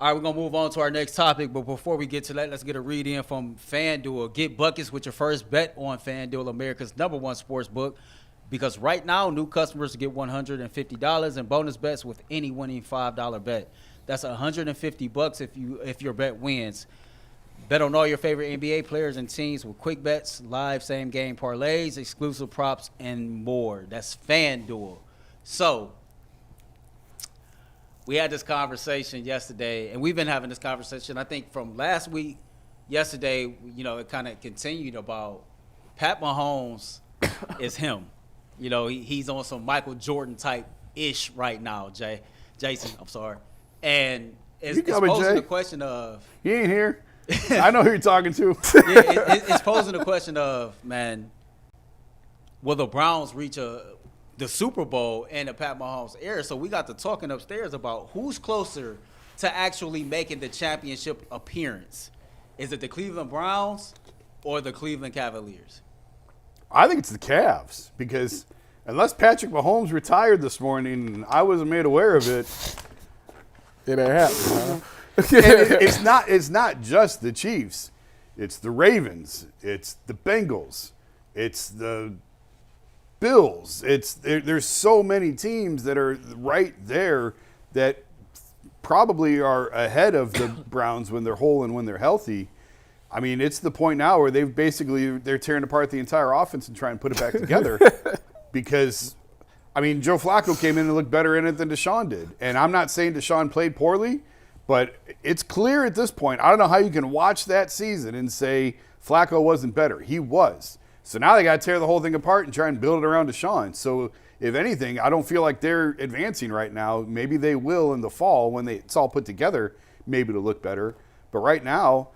All right, we're going to move on to our next topic, but before we get to that, let's get a read-in from FanDuel. Get buckets with your first bet on FanDuel, America's #1 sports book, because right now, new customers get $150 in bonus bets with any winning $5 bet. That's $150 if your bet wins. Bet on all your favorite NBA players and teams with quick bets, live same-game parlays, exclusive props, and more. That's FanDuel. So, we had this conversation yesterday, and we've been having this conversation, I think, from last week. Yesterday, it kind of continued about Pat Mahomes is him. He's on some Michael Jordan type-ish right now, Jason, I'm sorry. And it's posing the question of... He ain't here. I know who you're talking to. It's posing the question of, man, will the Browns reach the Super Bowl in the Pat Mahomes era? So we got to talking upstairs about who's closer to actually making the championship appearance. Is it the Cleveland Browns or the Cleveland Cavaliers? I think it's the Cavs, because unless Patrick Mahomes retired this morning and I wasn't made aware of it, it ain't happening. It's not just the Chiefs. It's the Ravens. It's the Bengals. It's the Bills. There's so many teams that are right there that probably are ahead of the Browns when they're whole and when they're healthy. I mean, it's the point now where they're tearing apart the entire offense and trying to put it back together because, I mean, Joe Flacco came in and looked better in it than Deshaun did. And I'm not saying Deshaun played poorly, but it's clear at this point. I don't know how you can watch that season and say Flacco wasn't better. He was. So now they got to tear the whole thing apart and try and build it around Deshaun. So if anything, I don't feel like they're advancing right now. Maybe they will in the fall when it's all put together, maybe to look better. But right now,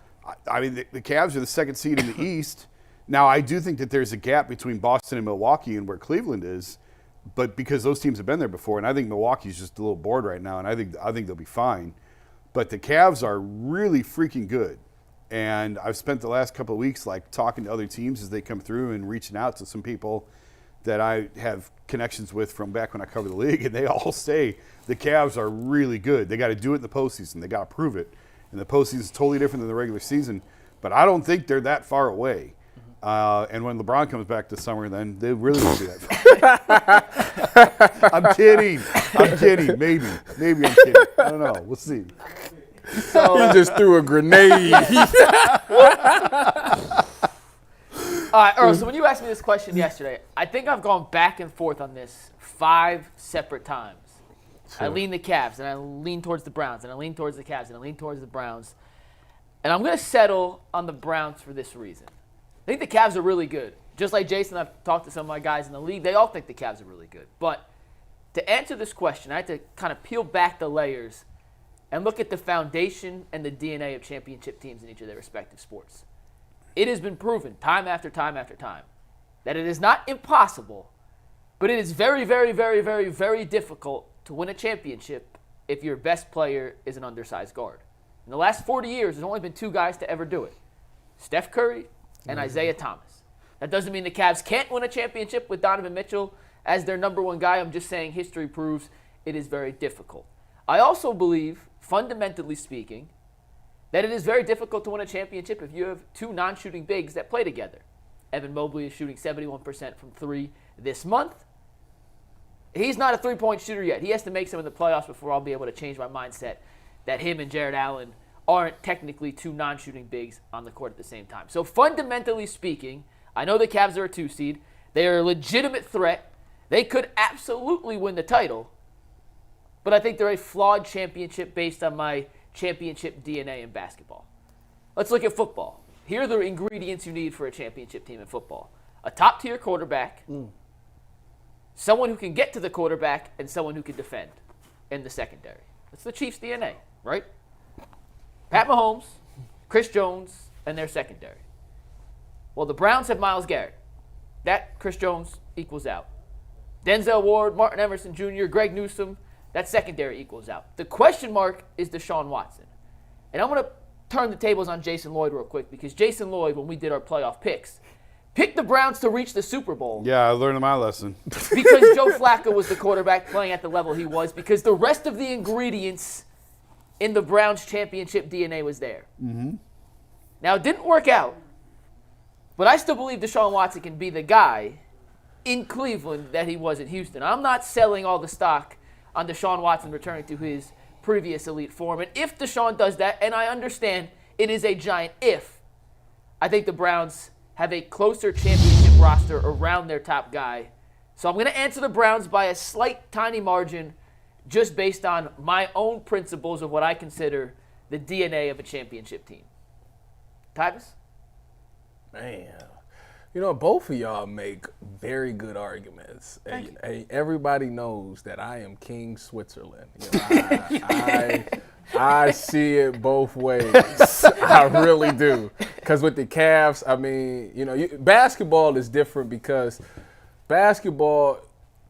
I mean, the Cavs are the second seed in the East. Now, I do think that there's a gap between Boston and Milwaukee and where Cleveland is, but because those teams have been there before, and I think Milwaukee's just a little bored right now, and I think they'll be fine. But the Cavs are really freaking good. And I've spent the last couple of weeks talking to other teams as they come through and reaching out to some people that I have connections with from back when I covered the league, and they all say the Cavs are really good. They got to do it in the postseason. They got to prove it. And the postseason is totally different than the regular season. But I don't think they're that far away. And when LeBron comes back this summer, then they really won't be that far. I'm kidding. Maybe I'm kidding. I don't know. We'll see. So, he just threw a grenade. All right, Earl, so when you asked me this question yesterday, I think I've gone back and forth on this 5 separate times. Sure. I lean the Cavs, and I lean towards the Browns, and I lean towards the Cavs, and I lean towards the Browns. And I'm going to settle on the Browns for this reason. I think the Cavs are really good. Just like Jason, I've talked to some of my guys in the league. They all think the Cavs are really good. But to answer this question, I had to kind of peel back the layers and look at the foundation and the DNA of championship teams in each of their respective sports. It has been proven time after time after time that it is not impossible, but it is very, very, very, very, very difficult to win a championship if your best player is an undersized guard. In the last 40 years, there's only been 2 guys to ever do it, Steph Curry and Isaiah Thomas. That doesn't mean the Cavs can't win a championship with Donovan Mitchell as their #1 guy. I'm just saying history proves it is very difficult. I also believe, fundamentally speaking, that it is very difficult to win a championship if you have 2 non-shooting bigs that play together. Evan Mobley is shooting 71% from 3 this month. He's not a three-point shooter yet. He has to make some in the playoffs before I'll be able to change my mindset that him and Jared Allen aren't technically 2 non-shooting bigs on the court at the same time. So fundamentally speaking, I know the Cavs are a 2 seed. They are a legitimate threat. They could absolutely win the title. But I think they're a flawed championship based on my championship DNA in basketball. Let's look at football. Here are the ingredients you need for a championship team in football. A top-tier quarterback, someone who can get to the quarterback, and someone who can defend in the secondary. That's the Chiefs' DNA, right? Pat Mahomes, Chris Jones, and their secondary. Well, the Browns have Myles Garrett. That Chris Jones equals out. Denzel Ward, Martin Emerson Jr., Greg Newsome, that secondary equals out. The question mark is Deshaun Watson. And I'm going to turn the tables on Jason Lloyd real quick because Jason Lloyd, when we did our playoff picks, picked the Browns to reach the Super Bowl. Yeah, I learned my lesson. Because Joe Flacco was the quarterback playing at the level he was, because the rest of the ingredients in the Browns' championship DNA was there. Mm-hmm. Now, it didn't work out, but I still believe Deshaun Watson can be the guy in Cleveland that he was in Houston. I'm not selling all the stock on Deshaun Watson returning to his previous elite form. And if Deshaun does that, and I understand it is a giant if, I think the Browns have a closer championship roster around their top guy. So I'm going to answer the Browns by a slight, tiny margin, just based on my own principles of what I consider the DNA of a championship team. Tyvis? Man, both of y'all make very good arguments. Everybody knows that I am King Switzerland. I see it both ways. I really do. Because with the Cavs, I mean, basketball is different because basketball,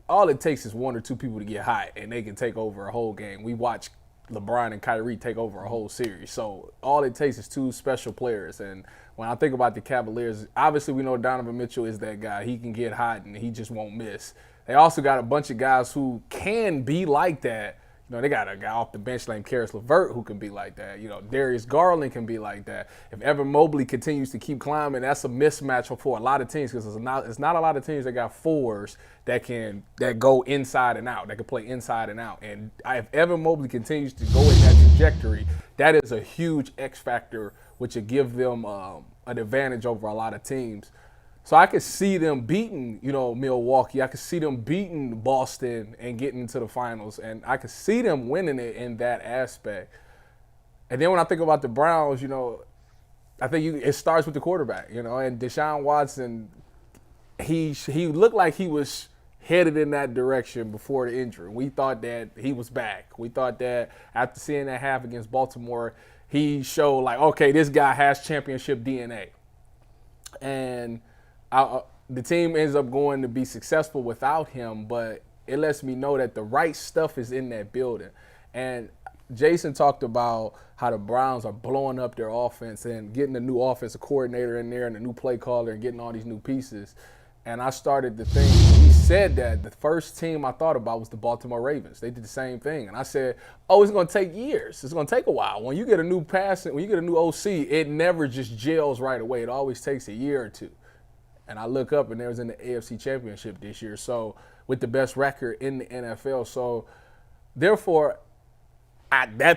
all it takes is one or two people to get hot, and they can take over a whole game. We watch LeBron and Kyrie take over a whole series. So all it takes is two special players. And when I think about the Cavaliers, obviously we know Donovan Mitchell is that guy. He can get hot, and he just won't miss. They also got a bunch of guys who can be like that. They got a guy off the bench named Karis LeVert who can be like that. Darius Garland can be like that. If Evan Mobley continues to keep climbing, that's a mismatch for a lot of teams because it's not a lot of teams that got fours that go inside and out, that can play inside and out. And if Evan Mobley continues to go in that trajectory, that is a huge X factor, which will give them an advantage over a lot of teams. So I could see them beating, Milwaukee. I could see them beating Boston and getting into the finals. And I could see them winning it in that aspect. And then when I think about the Browns, I think it starts with the quarterback, And Deshaun Watson, he looked like he was headed in that direction before the injury. We thought that he was back. We thought that after seeing that half against Baltimore, he showed like, okay, this guy has championship DNA. And the team ends up going to be successful without him, but it lets me know that the right stuff is in that building. And Jason talked about how the Browns are blowing up their offense and getting a new offensive coordinator in there and a new play caller and getting all these new pieces. And I started to think, he said that the first team I thought about was the Baltimore Ravens. They did the same thing. And I said, it's going to take years. It's going to take a while. When you get a new when you get a new OC, it never just gels right away. It always takes a year or two. And I look up, and they was in the AFC Championship this year, so with the best record in the NFL. So, therefore,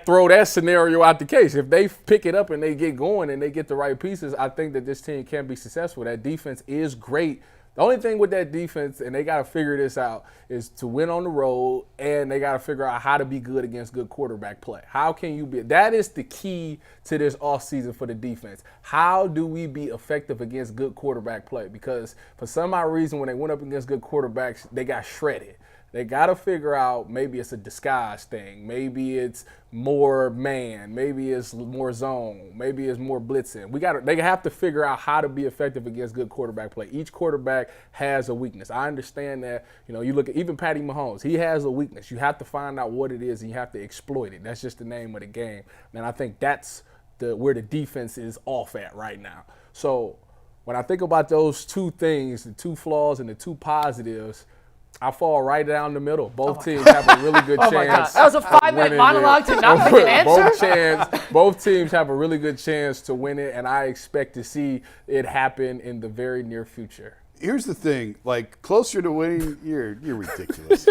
throw that scenario out the case. If they pick it up and they get going and they get the right pieces, I think that this team can be successful. That defense is great. The only thing with that defense, and they got to figure this out, is to win on the road, and they got to figure out how to be good against good quarterback play. How can you be? That is the key to this offseason for the defense. How do we be effective against good quarterback play? Because for some odd reason, when they went up against good quarterbacks, they got shredded. They got to figure out, maybe it's a disguise thing. Maybe it's more man. Maybe it's more zone. Maybe it's more blitzing. They have to figure out how to be effective against good quarterback play. Each quarterback has a weakness. I understand that. You look at even Patty Mahomes. He has a weakness. You have to find out what it is, and you have to exploit it. That's just the name of the game. And I think that's where the defense is off at right now. So when I think about those two things, the two flaws and the two positives, I fall right down the middle. Both teams have a really good chance. That was a 5-minute monologue to not pick an answer. Both teams have a really good chance to win it, and I expect to see it happen in the very near future. Here's the thing, closer to winning, you're ridiculous.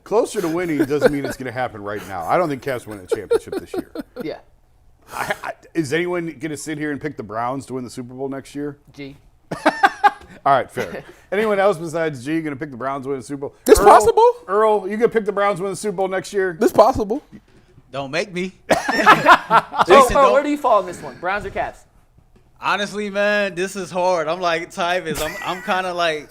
Closer to winning doesn't mean it's going to happen right now. I don't think Cavs win a championship this year. Yeah. Is anyone going to sit here and pick the Browns to win the Super Bowl next year? G. All right, fair. Anyone else besides G going to pick the Browns to win the Super Bowl? This possible. Earl, you going to pick the Browns to win the Super Bowl next year? This possible. Don't make me. Earl, where do you fall on this one? Browns or Cavs? Honestly, man, this is hard. I'm like Tyvis. I'm kind of like,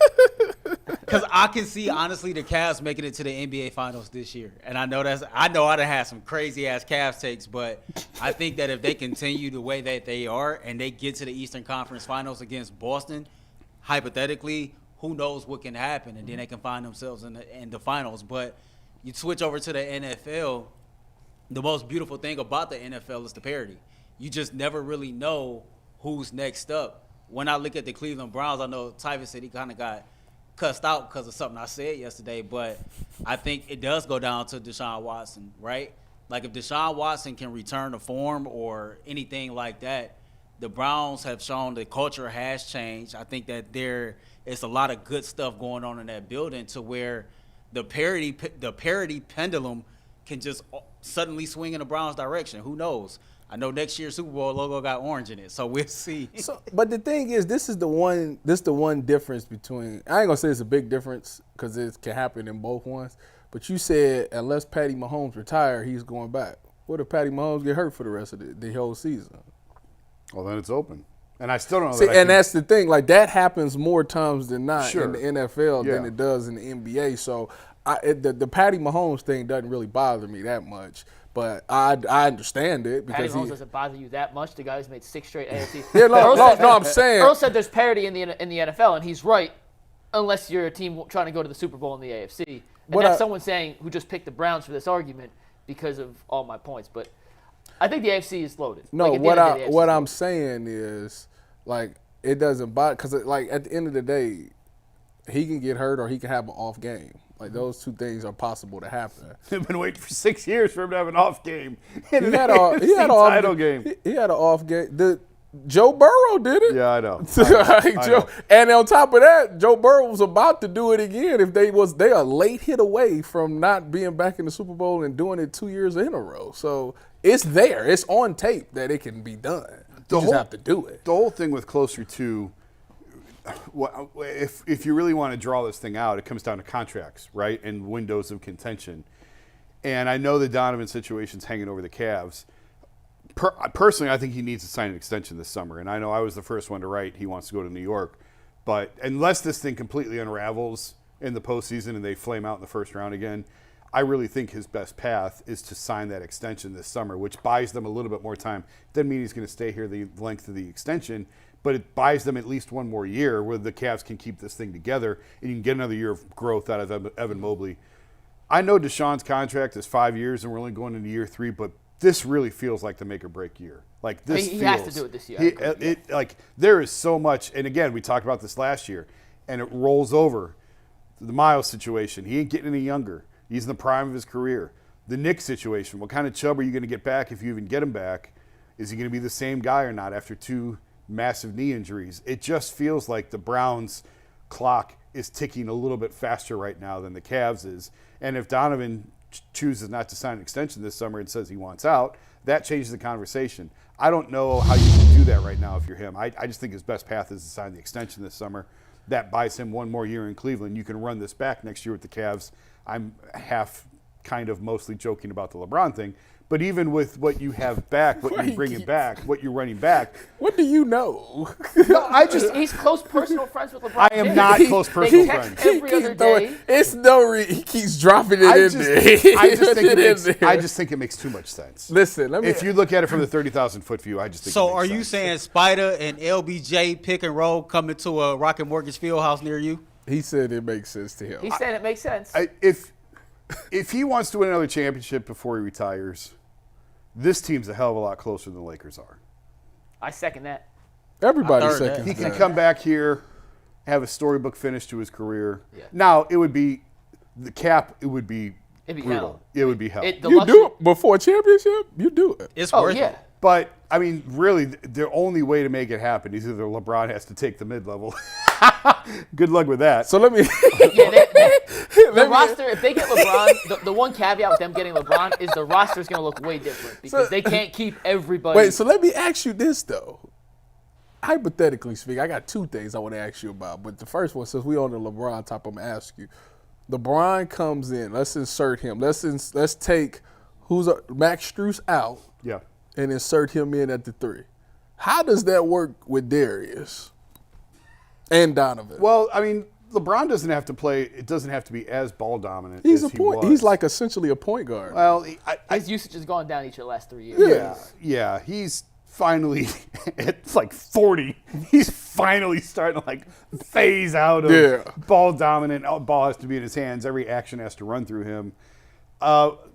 because I can see honestly the Cavs making it to the NBA Finals this year, and I know I done had some crazy ass Cavs takes, but I think that if they continue the way that they are and they get to the Eastern Conference Finals against Boston, hypothetically, who knows what can happen, and then they can find themselves in the finals. But you switch over to the NFL, the most beautiful thing about the NFL is the parity. You just never really know who's next up. When I look at the Cleveland Browns, I know Tyvis said he kind of got cussed out because of something I said yesterday, but I think it does go down to Deshaun Watson, right? Like if Deshaun Watson can return to form or anything like that, the Browns have shown the culture has changed. I think that there is a lot of good stuff going on in that building to where the parity pendulum can just suddenly swing in the Browns' direction. Who knows? I know next year's Super Bowl logo got orange in it, so we'll see. So, but the thing is, this is the one difference between. I ain't gonna say it's a big difference because it can happen in both ones. But you said unless Patty Mahomes retire, he's going back. What if Patty Mahomes get hurt for the rest of the whole season? Well, then it's open. And I still don't know. See, that's the thing. Like, that happens more times than not Sure. in the NFL Yeah. than it does in the NBA. So the Patty Mahomes thing doesn't really bother me that much. But I understand it Patty because Mahomes doesn't bother you that much. The guy who's made 6 straight AFC. Yeah, no, I'm saying. Earl said there's parity in the NFL, and he's right, unless you're a team trying to go to the Super Bowl in the AFC. And that's someone saying who just picked the Browns for this argument because of all my points. But I think the AFC is loaded. No, Like, what I'm saying is, like, it doesn't bother because, like, at the end of the day, he can get hurt or he can have an off game. Like, those two things are possible to happen. I've been waiting for 6 years for him to have an off game. He had an title game. He had an off game. Joe Burrow did it. Yeah, I know. And on top of that, Joe Burrow was about to do it again if they are late hit away from not being back in the Super Bowl and doing it 2 years in a row. So it's there. It's on tape that it can be done. You just have to do it. The whole thing with closer to, if you really want to draw this thing out, it comes down to contracts, right, and windows of contention. And I know the Donovan situation's hanging over the Cavs. Personally, I think he needs to sign an extension this summer. And I know I was the first one to write he wants to go to New York. But unless this thing completely unravels in the postseason and they flame out in the first round again, I really think his best path is to sign that extension this summer, which buys them a little bit more time. Doesn't mean he's going to stay here the length of the extension, but it buys them at least one more year where the Cavs can keep this thing together and you can get another year of growth out of Evan Mobley. I know Deshaun's contract is 5 years and we're only going into year 3, but this really feels like the make or break year. Like this, he has to do it this year. Like there is so much, and again, we talked about this last year, and it rolls over. The Miles situation, he ain't getting any younger. He's in the prime of his career. The Nick situation, what kind of Chubb are you going to get back if you even get him back? Is he going to be the same guy or not after 2 massive knee injuries? It just feels like the Browns' clock is ticking a little bit faster right now than the Cavs is. And if Donovan chooses not to sign an extension this summer and says he wants out, that changes the conversation. I don't know how you can do that right now if you're him. I just think his best path is to sign the extension this summer. That buys him one more year in Cleveland. You can run this back next year with the Cavs. I'm half kind of mostly joking about the LeBron thing. But even with what you have back, what you're bringing back, what you're running back. What do you know? No, he's close personal friends with LeBron. I am not close personal friends. Every other day. It's he keeps dropping it in there. I just think it makes too much sense. Listen, if you look at it from the 30,000-foot view, I just think. So, it are makes you sense. saying Spider and LBJ pick and roll coming to a Rocket Mortgage Fieldhouse near you? He said it makes sense to him. He said it makes sense. If he wants to win another championship before he retires, this team's a hell of a lot closer than the Lakers are. I second that. Everybody I heard seconds He can that. come back here, have a storybook finish to his career. Yeah. Now, it would be the cap. It would be It'd be brutal. hell. It would be hell. You do it before a championship? You do it. It's Oh worth yeah. it. But, I mean, really, the only way to make it happen is either LeBron has to take the mid-level. Good luck with that. So let me Yeah, the roster, if they get LeBron, the one caveat with them getting LeBron is the roster's going to look way different because they can't keep everybody. Wait, so let me ask you this, though. Hypothetically speaking, I got 2 things I want to ask you about. But the first one, since we on the LeBron top, I'm going to ask you. LeBron comes in. Let's insert him. Let's take Max Strus out. Yeah. And insert him in at the 3. How does that work with Darius and Donovan? Well, I mean, LeBron doesn't have to play. It doesn't have to be as ball dominant. He's as a point. He was. He's like essentially a point guard. Well, his usage has gone down each of the last 3 years. yeah. He's finally at like 40. He's finally starting to like phase out of ball dominant. Ball has to be in his hands. Every action has to run through him.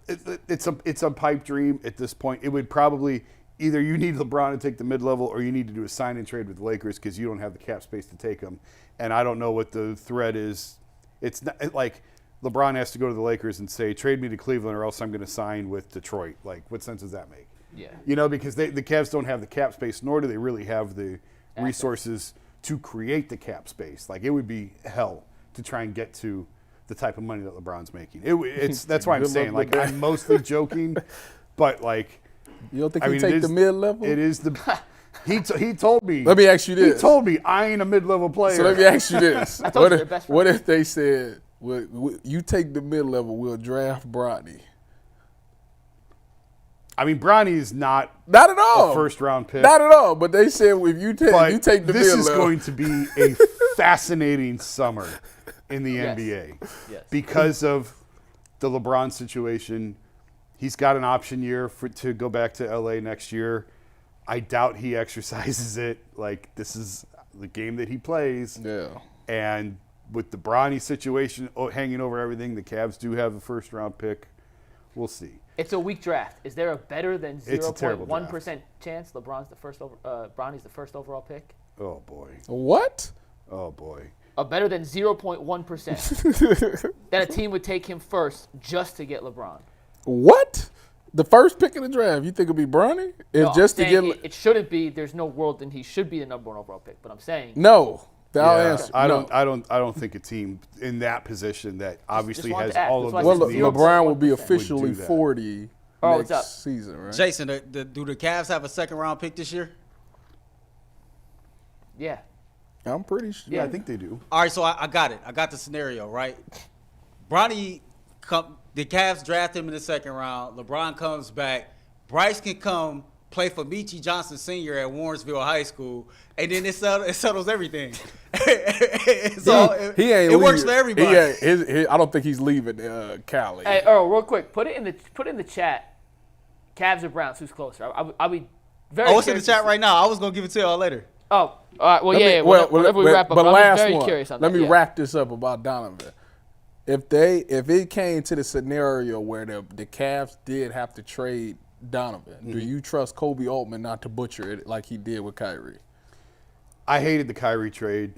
It's a pipe dream at this point. It would probably either you need LeBron to take the mid-level or you need to do a sign and trade with the Lakers because you don't have the cap space to take him. And I don't know what the threat is. It's not like LeBron has to go to the Lakers and say, trade me to Cleveland or else I'm going to sign with Detroit. Like, what sense does that make? Yeah. You know, because the Cavs don't have the cap space, nor do they really have the resources to create the cap space. Like, it would be hell to try and get to the type of money that LeBron's making. That's why I'm saying, like, I'm mostly joking, but, like, you don't think he take the mid-level? It is the he told me. Let me ask you this. He told me I ain't a mid-level player. So let me ask you this. I told you they're best friends. What if they said, you take the mid-level, we'll draft Bronny? I mean, Bronny is not at all a first-round pick. Not at all. But they said if you take the mid-level. This is going to be a fascinating summer in the Yes. NBA Yes. because of the LeBron situation. He's got an option year to go back to LA next year. I doubt he exercises it. Like, this is the game that he plays. Yeah. And with the Bronny situation hanging over everything, the Cavs do have a first-round pick. We'll see. It's a weak draft. Is there a better than It's a terrible 0.1% chance Bronny's the first overall pick? Oh, boy. What? Oh, boy. A better than 0.1% that a team would take him first just to get LeBron. What? The first pick in the draft, you think it'll be Bronny? No, Just to I'm get saying it shouldn't be. There's no world that he should be the number 1 overall pick. But I'm saying no. I'll Yeah, answer. I no. don't think a team in that position that obviously wanted has to ask. all That's of why I those Well, said needs. LeBron will be 0.1% officially would do that. 40 Oh, next what's up? season, right? Jason, do the Cavs have a second-round pick this year? yeah. I'm pretty sure. Yeah, I think they do. All right, so I got it. I got the scenario, right? Bronny, the Cavs draft him in the second round. LeBron comes back. Bryce can come play for Meechie Johnson Sr. at Warrensville High School, and then it settles everything. It works for everybody. I don't think he's leaving Cali. Hey, Earl, real quick, put it in the chat. Cavs or Browns? Who's closer? I'll be very. Oh, it's in the curious chat to see. right now. I was gonna give it to y'all later. Oh, all right. Well, yeah. Whenever we wrap up, But I'm last very one. curious on Let that. me yeah. wrap this up about Donovan. If it came to the scenario where the Cavs did have to trade Donovan, do you trust Kobe Altman not to butcher it like he did with Kyrie? I hated the Kyrie trade.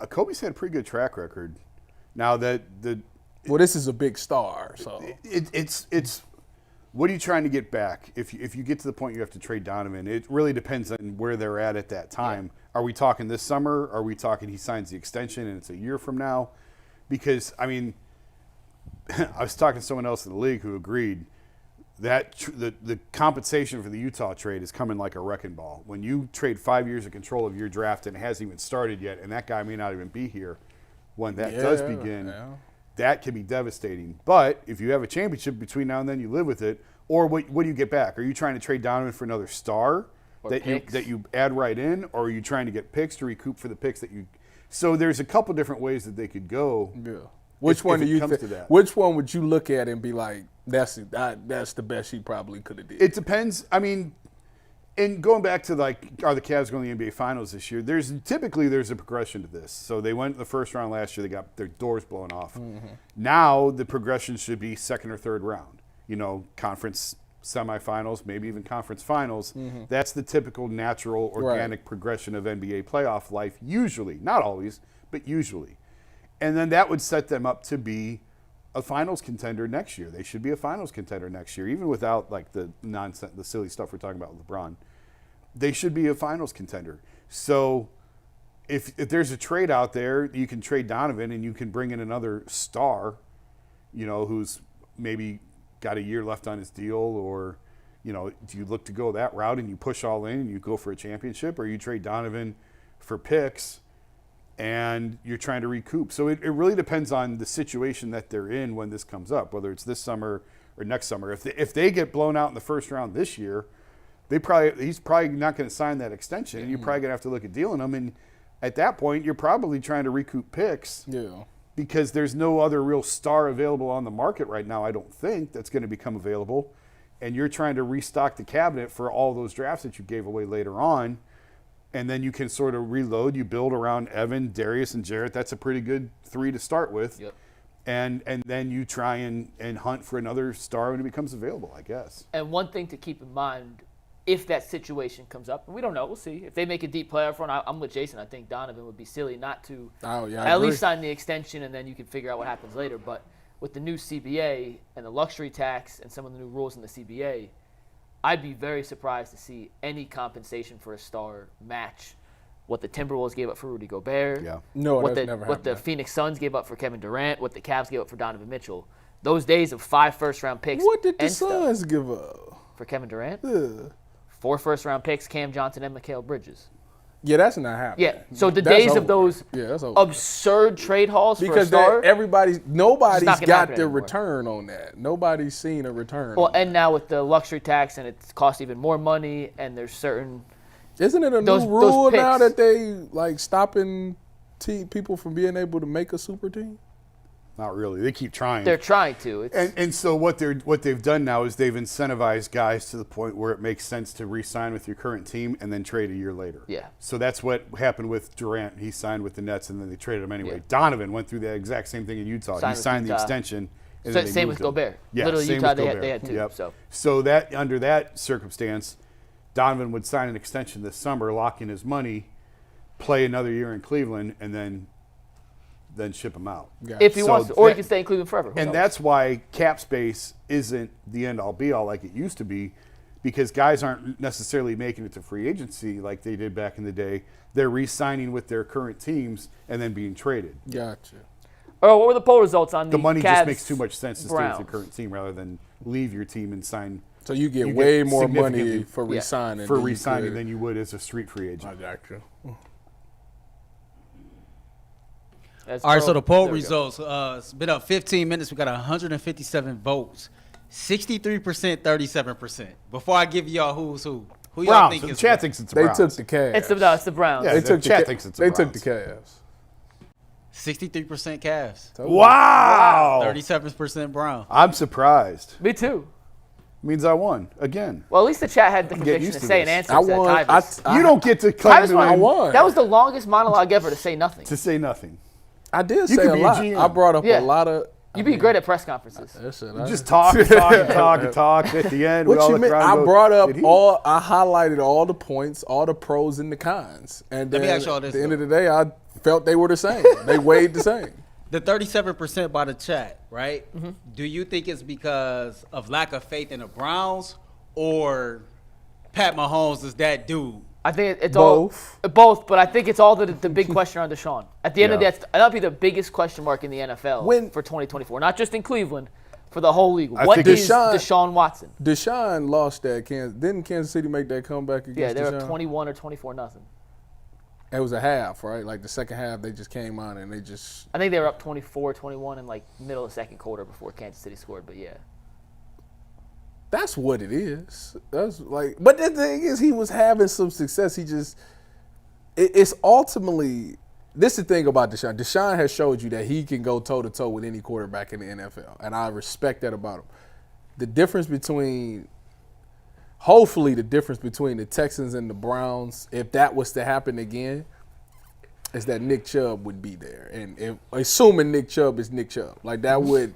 Kobe's had a pretty good track record. Now that Well, this is a big star, so it's what are you trying to get back? If you get to the point you have to trade Donovan, it really depends on where they're at that time. Yeah. Are we talking this summer? Are we talking he signs the extension and it's a year from now? Because, I mean, I was talking to someone else in the league who agreed that the compensation for the Utah trade is coming like a wrecking ball. When you trade 5 years of control of your draft and it hasn't even started yet, and that guy may not even be here when that does begin, that can be devastating. But if you have a championship between now and then, you live with it. Or what do you get back? Are you trying to trade Donovan for another star that you add right in, or are you trying to get picks to recoup for the picks that you? So there's a couple different ways that they could go. Yeah. Which one do you think? Which one would you look at and be like, that's the best he probably could have did? It depends. I mean, and going back to like, are the Cavs going to the NBA Finals this year? There's a progression to this. So they went in the first round last year. They got their doors blown off. Mm-hmm. Now the progression should be second or third round. You know, conference semifinals, maybe even conference finals. Mm-hmm. That's the typical, natural, organic progression of NBA playoff life. Usually, not always, but usually. And then that would set them up to be a finals contender next year. They should be a finals contender next year, even without like the nonsense, the silly stuff we're talking about with LeBron. They should be a finals contender. So if there's a trade out there, you can trade Donovan and you can bring in another star, you know, who's maybe got a year left on his deal, or, you know, do you look to go that route and you push all in and you go for a championship, or you trade Donovan for picks and you're trying to recoup? So it really depends on the situation that they're in when this comes up, whether it's this summer or next summer. If they get blown out in the first round this year, he's probably not going to sign that extension, and you're probably going to have to look at dealing him. And at that point, you're probably trying to recoup picks. Yeah. Because there's no other real star available on the market right now, I don't think, that's going to become available. And you're trying to restock the cabinet for all those drafts that you gave away later on. And then you can sort of reload. You build around Evan, Darius, and Jarrett. That's a pretty good three to start with. Yep. And then you try and hunt for another star when it becomes available, I guess. And one thing to keep in mind if that situation comes up. And we don't know. We'll see. If they make a deep playoff run, I'm with Jason. I think Donovan would be silly not to at least sign the extension, and then you can figure out what happens later. But with the new CBA and the luxury tax and some of the new rules in the CBA, I'd be very surprised to see any compensation for a star match what the Timberwolves gave up for Rudy Gobert. Yeah. No, what that's never happened. What the Phoenix Suns gave up for Kevin Durant, what the Cavs gave up for Donovan Mitchell. Those days of 5 first-round picks. What did the and stuff Suns give up? for Kevin Durant? Yeah. 4 first-round picks, Cam Johnson and Mikal Bridges. Yeah, that's not happening. Yeah. So the That's days over. of those that's over. absurd trade hauls Because for a star. nobody's not gonna got happen the anymore. return on that. Nobody's seen a return. Well, on that. and now with the luxury tax, and it costs even more money, and there's certain. Isn't it a those new rule now picks. that they like stopping people from being able to make a super team? Not really. They keep trying. They're trying to. It's, And so what they've done now is they've incentivized guys to the point where it makes sense to re-sign with your current team and then trade a year later. Yeah. So that's what happened with Durant. He signed with the Nets and then they traded him anyway. Yeah. Donovan went through the exact same thing in Utah. Signed He with signed the Utah. extension. And So then they same moved with him. Gobert. Yeah, Literally, same Utah, with they Gobert. had two, Yep. so. that under that circumstance, Donovan would sign an extension this summer, lock in his money, play another year in Cleveland, and then ship him out. If he So wants to, or he that- can stay in Cleveland forever. Who And knows? that's why cap space isn't the end-all be-all like it used to be, because guys aren't necessarily making it to free agency like they did back in the day. They're re-signing with their current teams and then being traded. Gotcha. Oh, what were the poll results on The money Cavs, just makes too much sense to stay with Browns? your current team rather than leave your team and sign So you get You way get more money significantly- for Yeah. re-signing. for than you re-signing could- than you would as a street free agent. I gotcha. That's All right, Earl. so the poll There we go. results. It's been up 15 minutes. We got 157 votes. 63%, 37%. Before I give y'all who's who y'all Browns. think The is chat thinks it's the They Browns. took the Cavs. It's the Browns. Yeah. They the took chat the, thinks it's the They took the Browns. Cavs. 63% Cavs. Wow. 37% Brown. I'm surprised. Me too. Means I won again. Well, at least the chat had the get conviction used to to say an this. answer I to won. Tyvis. You don't get to claim Tyvis to won. I win- won. That was the longest monologue ever to say nothing. to say nothing. I did You say could a be a lot. GM. I brought up Yeah. a lot of. You'd be great at press conferences. Just talk and talk and talk and talk. At the end, What all you the mean? crowd I goes, brought up "Did he?" I highlighted all the points, all the pros and the cons. And Let me then ask y'all at this, the end though. of the day, I felt they were the same. They weighed the same. The 37% by the chat, right? Mm-hmm. Do you think it's because of lack of faith in the Browns or Pat Mahomes is that dude? I think it's Both. all both, but I think it's all the big question on Deshaun. At the end of the Yeah. day, that'll be the biggest question mark in the NFL for 2024. Not just in Cleveland, for the whole league. I What think is Deshaun- Deshaun Watson? Deshaun lost that Kansas. Didn't Kansas City make that comeback against Yeah, they're Deshaun? up 21 or 24-0. It was a half, right? Like the second half, they just came on and they just. I think they were up 24-21 in like middle of the second quarter before Kansas City scored. But yeah, That's what it is. That's like, but the thing is, he was having some success. He just, it's ultimately. This is the thing about Deshaun. Deshaun has showed you that he can go toe to toe with any quarterback in the NFL, and I respect that about him. The difference between, hopefully, the difference between the Texans and the Browns, if that was to happen again, is that Nick Chubb would be there, and assuming Nick Chubb is Nick Chubb, like that would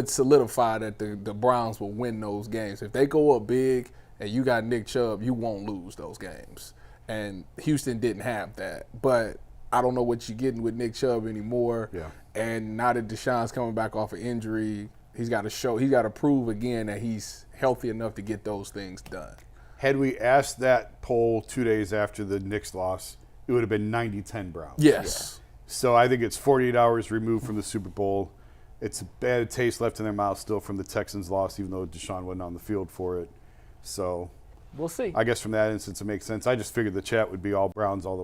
solidify that the Browns will win those games. If they go up big and you got Nick Chubb, you won't lose those games. And Houston didn't have that, but I don't know what you're getting with Nick Chubb anymore. Yeah. And now that Deshaun's coming back off of injury, he's got to prove again that he's healthy enough to get those things done. Had we asked that poll 2 days after the Knicks loss, it would have been 90-10 Browns. Yes. So I think it's 48 hours removed from the Super Bowl. It's a bad taste left in their mouth still from the Texans' loss, even though Deshaun wasn't on the field for it. So we'll see. I guess from that instance, it makes sense. I just figured the chat would be all Browns all the way.